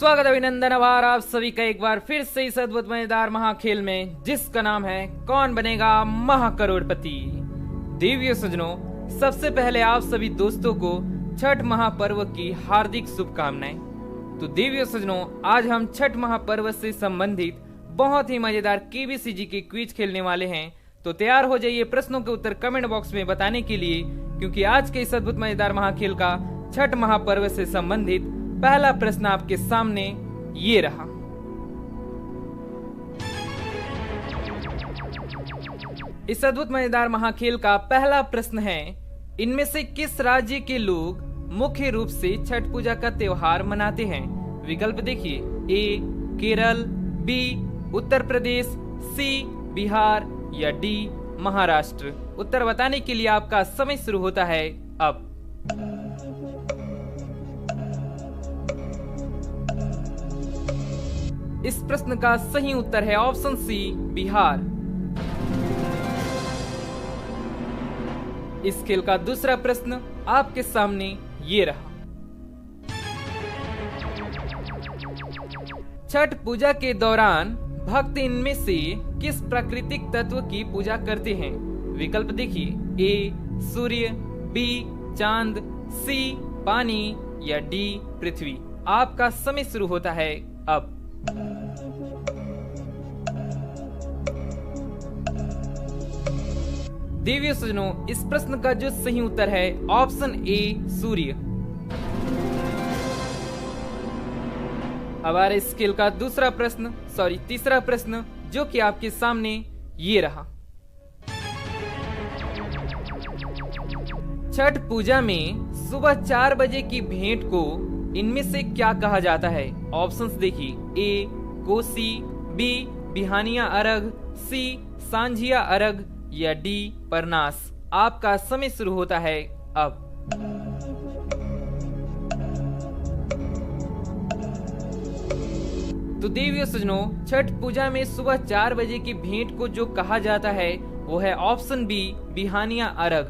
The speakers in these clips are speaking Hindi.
स्वागत अभिनंदन आभार आप सभी का एक बार फिर से इस अद्भुत मजेदार महाखेल में जिसका नाम है कौन बनेगा महाकरोड़पति। देवियों सज्जनों, सबसे पहले आप सभी दोस्तों को छठ महापर्व की हार्दिक शुभकामनाएं। तो देवियों सज्जनों, आज हम छठ महापर्व से संबंधित बहुत ही मजेदार केबीसीजी के क्विज खेलने वाले हैं। तो तैयार हो जाइए प्रश्नों के उत्तर कमेंट बॉक्स में बताने के लिए, क्योंकि आज के इस अद्भुत मजेदार महाखेल का छठ महापर्व से संबंधित पहला प्रश्न आपके सामने ये रहा। इस अद्भुत मजेदार महाखेल का पहला प्रश्न है, इनमें से किस राज्य के लोग मुख्य रूप से छठ पूजा का त्योहार मनाते हैं? विकल्प देखिए, ए केरल, बी उत्तर प्रदेश, सी बिहार या डी महाराष्ट्र। उत्तर बताने के लिए आपका समय शुरू होता है अब। इस प्रश्न का सही उत्तर है ऑप्शन सी बिहार। इस खेल का दूसरा प्रश्न आपके सामने ये रहा। छठ पूजा के दौरान भक्त इनमें से किस प्राकृतिक तत्व की पूजा करते हैं? विकल्प देखिए, ए सूर्य, बी चांद, सी पानी या डी पृथ्वी। आपका समय शुरू होता है अब। देवियों सज्जनों, इस प्रश्न का जो सही उत्तर है ऑप्शन ए सूर्य। अब आ रहा इस खेल का तीसरा प्रश्न जो कि आपके सामने ये रहा। छठ पूजा में सुबह 4 बजे की भेंट को इनमें से क्या कहा जाता है? ऑप्शंस देखिए, ए कोसी, बी बिहानिया अर्घ, सी सांझिया अर्घ या डी परनास। आपका समय शुरू होता है अब। तो देवियों सज्जनों, छठ पूजा में सुबह 4 बजे की भेंट को जो कहा जाता है वो है ऑप्शन बी बिहानिया अर्घ।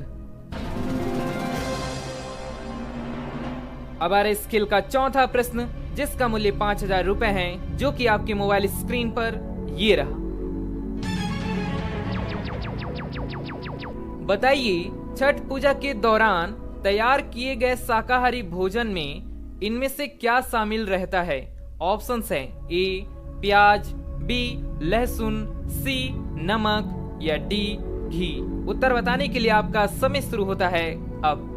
अब आ रहा इस खेल का चौथा प्रश्न जिसका मूल्य 5000 रुपए है, जो कि आपके मोबाइल स्क्रीन पर ये रहा। बताइए, छठ पूजा के दौरान तैयार किए गए शाकाहारी भोजन में इनमें से क्या शामिल रहता है? ऑप्शंस हैं, ए प्याज, बी लहसुन, सी नमक या डी घी। उत्तर बताने के लिए आपका समय शुरू होता है अब।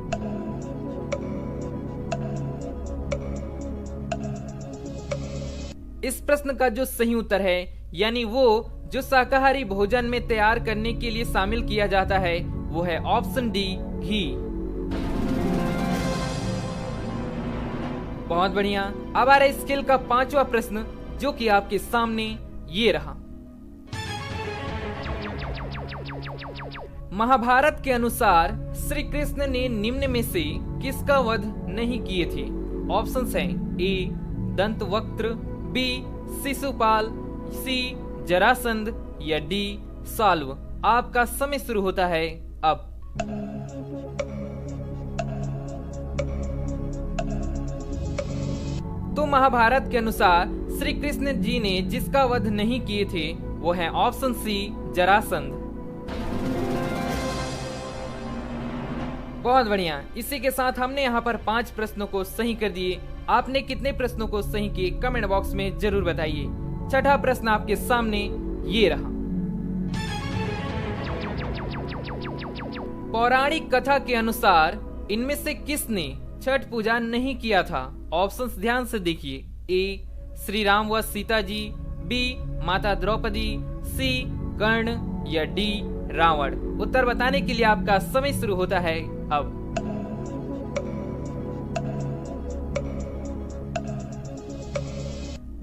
इस प्रश्न का जो सही उत्तर है, यानी वो जो शाकाहारी भोजन में तैयार करने के लिए शामिल किया जाता है वो है ऑप्शन डी घी। बहुत बढ़िया। अब आ रहा है इस खेल का 5वां प्रश्न जो कि आपके सामने ये रहा। महाभारत के अनुसार श्री कृष्ण ने निम्न में से किसका वध नहीं किए थे? ऑप्शंस हैं, ए दंतवक्त्र, बी शिशुपाल, सी जरासंध या डी साल्व। आपका समय शुरू होता है अब। तो महाभारत के अनुसार श्री कृष्ण जी ने जिसका वध नहीं किए थे वो है ऑप्शन सी जरासंध। बहुत बढ़िया। इसी के साथ हमने यहाँ पर 5 प्रश्नों को सही कर दिए। आपने कितने प्रश्नों को सही किए कमेंट बॉक्स में जरूर बताइए। छठा प्रश्न आपके सामने ये रहा। पौराणिक कथा के अनुसार इनमें से किसने छठ पूजा नहीं किया था? ऑप्शंस ध्यान से देखिए, ए श्री राम व सीता जी, बी माता द्रौपदी, सी कर्ण या डी रावण। उत्तर बताने के लिए आपका समय शुरू होता है अब।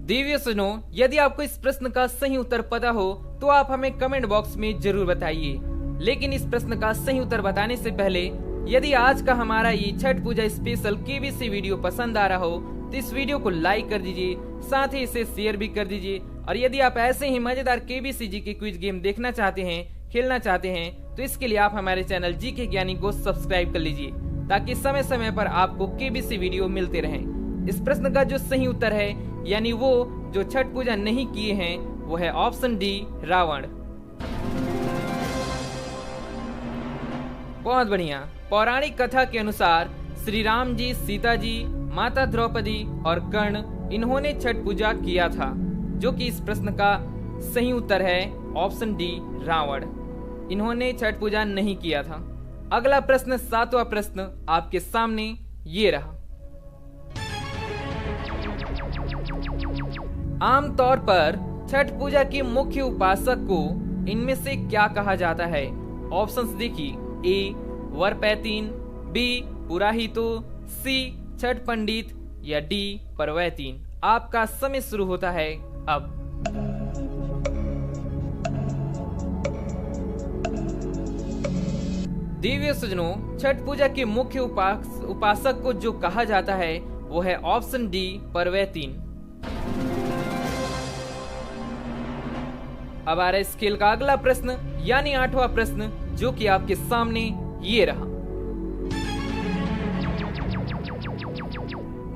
देवियों सज्जनों, यदि आपको इस प्रश्न का सही उत्तर पता हो तो आप हमें कमेंट बॉक्स में जरूर बताइए। लेकिन इस प्रश्न का सही उत्तर बताने से पहले यदि आज का हमारा ये छठ पूजा स्पेशल केबीसी वीडियो पसंद आ रहा हो तो इस वीडियो को लाइक कर दीजिए, साथ ही इसे शेयर भी कर दीजिए। और यदि आप ऐसे ही मजेदार केबीसीजी के क्विज गेम देखना चाहते हैं, खेलना चाहते हैं, तो इसके लिए आप हमारे चैनल जी के ज्ञानी को सब्सक्राइब कर लीजिए, ताकि समय समय पर आपको केबीसी वीडियो मिलते रहें। इस प्रश्न का जो सही उत्तर है यानी वो जो छठ पूजा नहीं किए हैं वो है ऑप्शन डी रावण। बहुत बढ़िया। पौराणिक कथा के अनुसार श्री राम जी, सीता जी, माता द्रौपदी और कर्ण इन्होंने छठ पूजा किया था, जो कि इस प्रश्न का सही उत्तर है ऑप्शन डी रावण। इन्होंने छठ पूजा नहीं किया था। अगला प्रश्न, 7वां प्रश्न आपके सामने ये रहा। आमतौर पर छठ पूजा की मुख्य उपासक को इनमें से क्या कहा जाता है? ऑप्शंस देखिए, ए वरपैतीन, बी पुराहितो, सी छठ पंडित या डी परवैतीन। आपका समय शुरू होता है अब। दिव्य सज्जनों, छठ पूजा के मुख्य उपासक को जो कहा जाता है वो है ऑप्शन डी परवैतीन। अब आ रहा है स्केल का अगला प्रश्न यानी 8वां प्रश्न, जो कि आपके सामने ये रहा।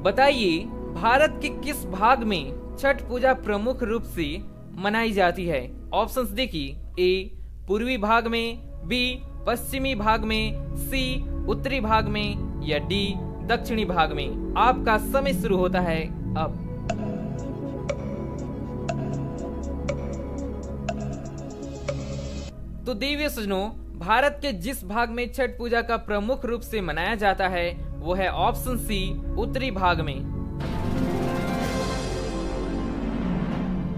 बताइए भारत के किस भाग में छठ पूजा प्रमुख रूप से मनाई जाती है? ऑप्शंस देखिए, ए पूर्वी भाग में, बी पश्चिमी भाग में, सी उत्तरी भाग में या डी दक्षिणी भाग में। आपका समय शुरू होता है अब। तो देवी सज्जनों, भारत के जिस भाग में छठ पूजा का प्रमुख रूप से मनाया जाता है वो है ऑप्शन सी उत्तरी भाग में।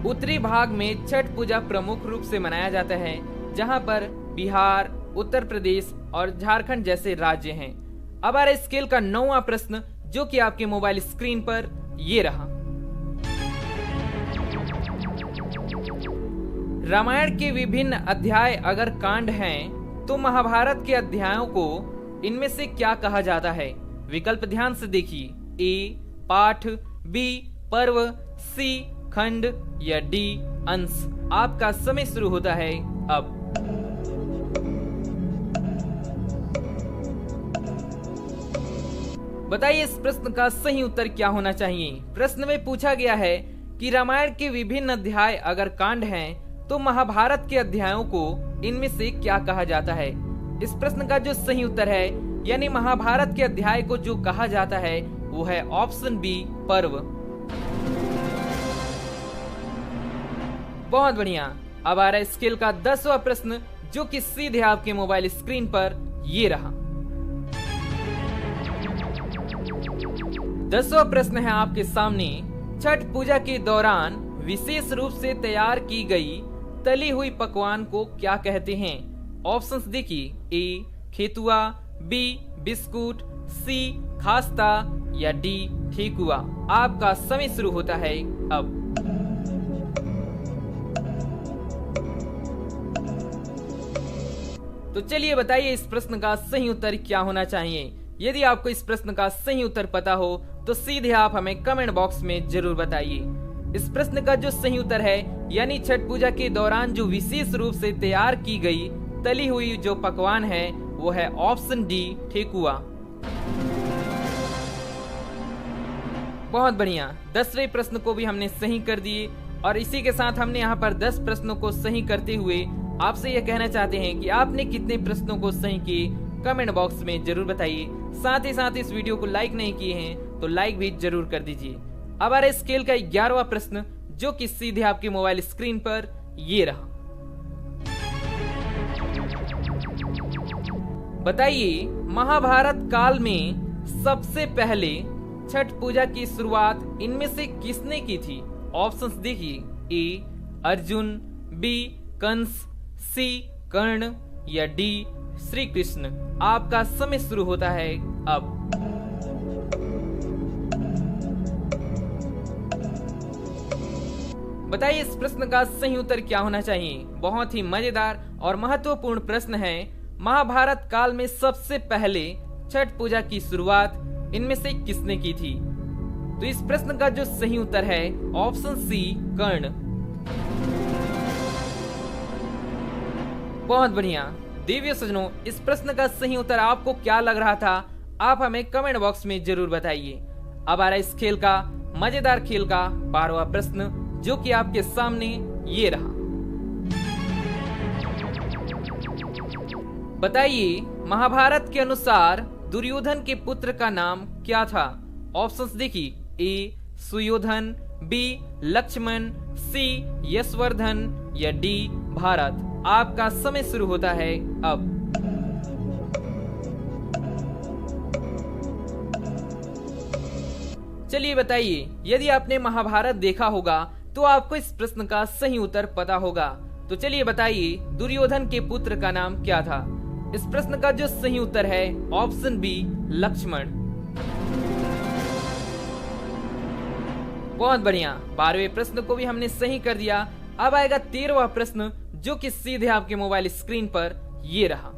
उत्तरी भाग में छठ पूजा प्रमुख रूप से मनाया जाता है, जहां पर बिहार, उत्तर प्रदेश और झारखंड जैसे राज्य हैं। अब आ रहा है स्केल का 9वां प्रश्न, जो कि आपके मोबाइल स्क्रीन पर ये रहा। रामायण के विभिन्न अध्याय अगर कांड हैं, तो महाभारत के अध्यायों को इनमें से क्या कहा जाता है? विकल्प ध्यान से देखिए, ए पाठ, बी पर्व, सी खंड या डी अंश। आपका समय शुरू होता है अब। बताइए इस प्रश्न का सही उत्तर क्या होना चाहिए? प्रश्न में पूछा गया है कि रामायण के विभिन्न अध्याय अगर कांड हैं, तो महाभारत के अध्यायों को इनमें से क्या कहा जाता है? इस प्रश्न का जो सही उत्तर है यानी महाभारत के अध्याय को जो कहा जाता है वो है ऑप्शन बी पर्व। बहुत बढ़िया। अब आ रहा है स्केल का 10वां प्रश्न, जो कि सीधे आपके मोबाइल स्क्रीन पर ये रहा। 10वां प्रश्न है आपके सामने। छठ पूजा के दौरान विशेष रूप से तैयार की गई तली हुई पकवान को क्या कहते हैं? ऑप्शंस देखिए, ए खेतुआ, बी बिस्कुट, सी खास्ता या डी ठेकुआ। आपका समय शुरू होता है अब। तो चलिए बताइए इस प्रश्न का सही उत्तर क्या होना चाहिए? यदि आपको इस प्रश्न का सही उत्तर पता हो तो सीधे आप हमें कमेंट बॉक्स में जरूर बताइए। इस प्रश्न का जो सही उत्तर है यानी छठ पूजा के दौरान जो विशेष रूप से तैयार की गई तली हुई जो पकवान है वो है ऑप्शन डी ठेकुआ। बहुत बढ़िया। 10वें प्रश्न को भी हमने सही कर दिए और इसी के साथ हमने यहाँ पर 10 प्रश्नों को सही करते हुए आपसे यह कहना चाहते हैं कि आपने कितने प्रश्नों को सही किए कमेंट बॉक्स में जरूर बताइए। साथ ही साथ इस वीडियो को लाइक नहीं किए हैं तो लाइक भी जरूर कर दीजिए। अब आ रहा है स्केल का 11वां प्रश्न, जो कि सीधे आपके मोबाइल स्क्रीन पर ये रहा। बताइए महाभारत काल में सबसे पहले छठ पूजा की शुरुआत इनमें से किसने की थी? ऑप्शंस देखिए, ए अर्जुन, बी कंस, सी कर्ण या डी श्री कृष्ण। आपका समय शुरू होता है अब। बताइए इस प्रश्न का सही उत्तर क्या होना चाहिए? बहुत ही मजेदार और महत्वपूर्ण प्रश्न है। महाभारत काल में सबसे पहले छठ पूजा की शुरुआत इनमें से किसने की थी? तो इस प्रश्न का जो सही उत्तर है ऑप्शन सी कर्ण। बहुत बढ़िया। दिव्य सज्जनों, इस प्रश्न का सही उत्तर आपको क्या लग रहा था? आप हमें कमेंट बॉक्स में जरूर बताइए। अब आ रहा है इस खेल का मजेदार खेल का 12वां प्रश्न, जो कि आपके सामने ये रहा। बताइए, महाभारत के अनुसार दुर्योधन के पुत्र का नाम क्या था? ऑप्शंस देखिए, ए सुयोधन, बी लक्ष्मण, सी यशवर्धन या डी भारत। आपका समय शुरू होता है अब। चलिए बताइए, यदि आपने महाभारत देखा होगा तो आपको इस प्रश्न का सही उत्तर पता होगा। तो चलिए बताइए, दुर्योधन के पुत्र का नाम क्या था? इस प्रश्न का जो सही उत्तर है ऑप्शन बी लक्ष्मण। बहुत बढ़िया, 12वें प्रश्न को भी हमने सही कर दिया। अब आएगा 13वां प्रश्न, जो कि सीधे आपके मोबाइल स्क्रीन पर ये रहा।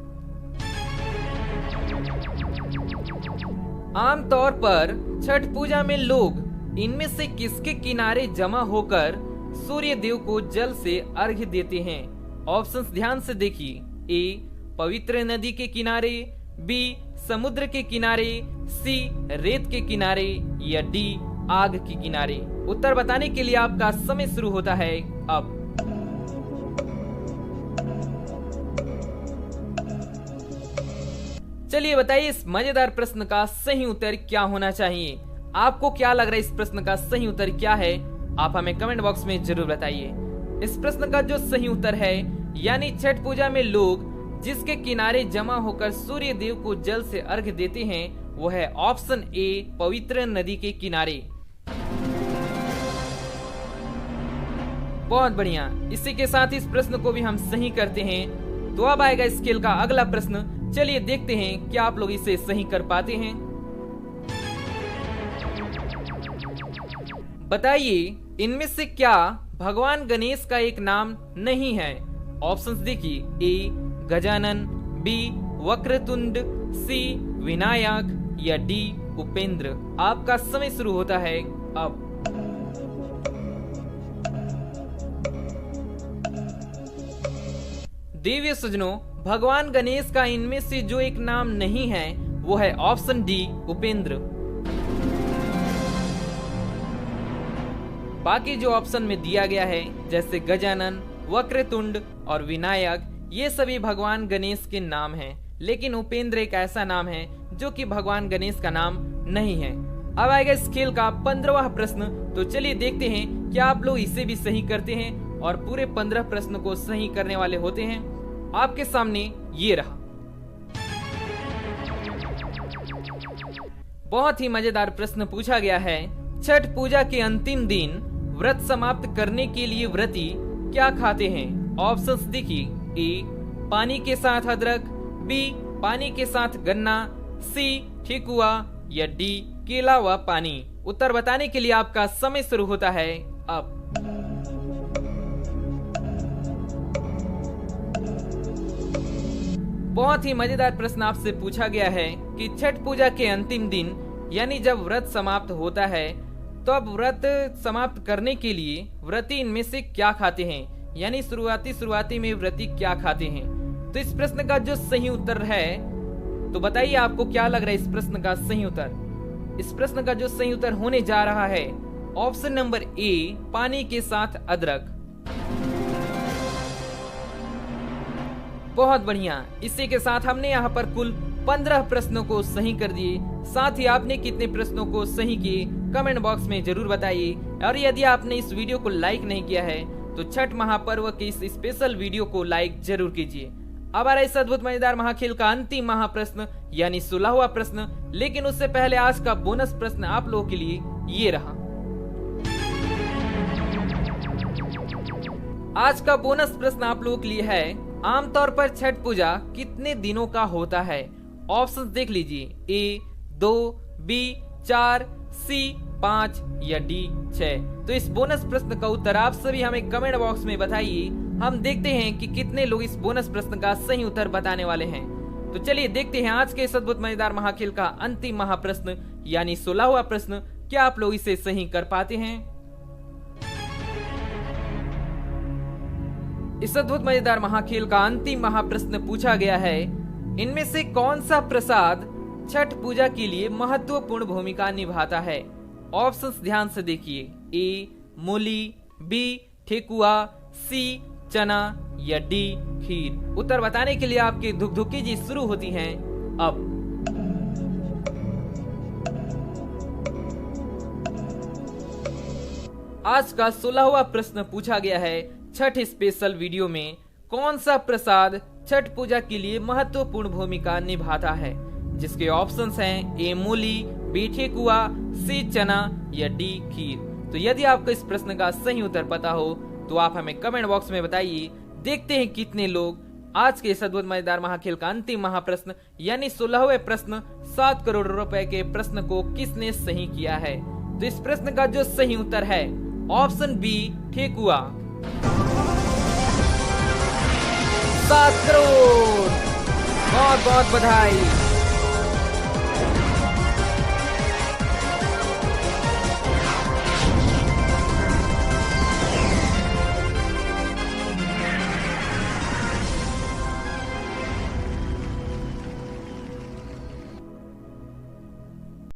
आमतौर पर छठ पूजा में लोग इनमें से किसके किनारे जमा होकर सूर्य देव को जल से अर्घ्य देते हैं? ऑप्शंस ध्यान से देखिए, ए पवित्र नदी के किनारे, बी समुद्र के किनारे, सी रेत के किनारे या डी आग के किनारे। उत्तर बताने के लिए आपका समय शुरू होता है अब। चलिए बताइए, इस मजेदार प्रश्न का सही उत्तर क्या होना चाहिए? आपको क्या लग रहा है इस प्रश्न का सही उत्तर क्या है? आप हमें कमेंट बॉक्स में जरूर बताइए। इस प्रश्न का जो सही उत्तर है, यानी छठ पूजा में लोग जिसके किनारे जमा होकर सूर्य देव को जल से अर्घ्य देते हैं, वो है ऑप्शन ए पवित्र नदी के किनारे। बहुत बढ़िया, इसी के साथ इस प्रश्न को भी हम सही करते हैं। तो अब आएगा इस खेल का अगला प्रश्न। चलिए देखते हैं क्या आप लोग इसे सही कर पाते हैं। बताइए, इनमें से क्या भगवान गणेश का एक नाम नहीं है? ऑप्शंस देखिए, ए गजानन, बी वक्रतुंड, सी विनायक या डी उपेंद्र। आपका समय शुरू होता है अब। देवी सज्जनों, भगवान गणेश का इनमें से जो एक नाम नहीं है वो है ऑप्शन डी उपेंद्र। बाकी जो ऑप्शन में दिया गया है जैसे गजानन, वक्रतुंड और विनायक, ये सभी भगवान गणेश के नाम हैं, लेकिन उपेंद्र एक ऐसा नाम है जो कि भगवान गणेश का नाम नहीं है। अब आएगा इस खेल का 15वां प्रश्न। तो चलिए देखते हैं क्या आप लोग इसे भी सही करते हैं और पूरे 15 प्रश्न को सही करने वाले होते हैं। आपके सामने ये रहा। बहुत ही मजेदार प्रश्न पूछा गया है। छठ पूजा के अंतिम दिन व्रत समाप्त करने के लिए व्रती क्या खाते हैं? ऑप्शंस देखिए, ए पानी के साथ अदरक, बी पानी के साथ गन्ना, सी ठेकुआ या डी केला व पानी। उत्तर बताने के लिए आपका समय शुरू होता है अब। बहुत ही मजेदार प्रश्न आपसे पूछा गया है कि छठ पूजा के अंतिम दिन यानी जब व्रत समाप्त होता है, तो अब व्रत समाप्त करने के लिए व्रती इनमें से क्या खाते हैं, यानी शुरुआती में व्रती क्या खाते हैं। तो इस प्रश्न का जो सही उत्तर है, तो बताइए आपको क्या लग रहा है इस प्रश्न का सही उत्तर? इस प्रश्न का जो सही उत्तर होने जा रहा है ऑप्शन नंबर ए पानी के साथ अदरक। बहुत बढ़िया, इसी के साथ हमने यहाँ पर कुल 15 प्रश्नों को सही कर दिए। साथ ही आपने कितने प्रश्नों को सही किए कमेंट बॉक्स में जरूर बताइए। और यदि आपने इस वीडियो को लाइक नहीं किया है तो छठ महापर्व के इस स्पेशल वीडियो को लाइक जरूर कीजिए। अब आ रहा है इस अद्भुत मजेदार महाखेल का अंतिम महाप्रश्न यानी 16वां प्रश्न। लेकिन उससे पहले आज का बोनस प्रश्न आप लोगों के लिए ये रहा। आज का बोनस प्रश्न आप लोगों के लिए है, आमतौर पर छठ पूजा कितने दिनों का होता है? ऑप्शंस देख लीजिए, ए 2, बी 4, सी 5 या डी 6। तो इस बोनस प्रश्न का उत्तर आप सभी हमें कमेंट बॉक्स में बताइए। हम देखते हैं कि कितने लोग इस बोनस प्रश्न का सही उत्तर बताने वाले हैं। तो चलिए देखते हैं आज के इस अद्भुत मजेदार महाखेल का अंतिम महाप्रश्न यानी 16वां प्रश्न। क्या आप लोग इसे सही कर पाते हैं? इस अद्भुत मजेदार महाखेल का अंतिम महाप्रश्न पूछा गया है, इनमें से कौन सा प्रसाद छठ पूजा के लिए महत्वपूर्ण भूमिका निभाता है? ऑप्शंस ध्यान से देखिए। ए मूली, बी ठेकुआ, सी चना या डी खीर। उत्तर बताने के लिए आपकी धुकधुकी जी शुरू होती हैं अब। आज का 16वां प्रश्न पूछा गया है छठ स्पेशल वीडियो में कौन सा प्रसाद छठ पूजा के लिए महत्वपूर्ण भूमिका निभाता है, जिसके ऑप्शंस हैं ए मूली, बी ठेकुआ, सी चना या डी खीर। तो यदि आपको इस प्रश्न का सही उत्तर पता हो तो आप हमें कमेंट बॉक्स में बताइए। देखते हैं कितने लोग आज के इस अद्भुत मजेदार महाखेल का अंतिम महाप्रश्न यानी 16वें प्रश्न 7 करोड़ रुपए के प्रश्न को किसने सही किया है। तो इस प्रश्न का जो सही उत्तर है ऑप्शन बी ठेकुआ। 7 करोड़, बहुत बहुत बधाई।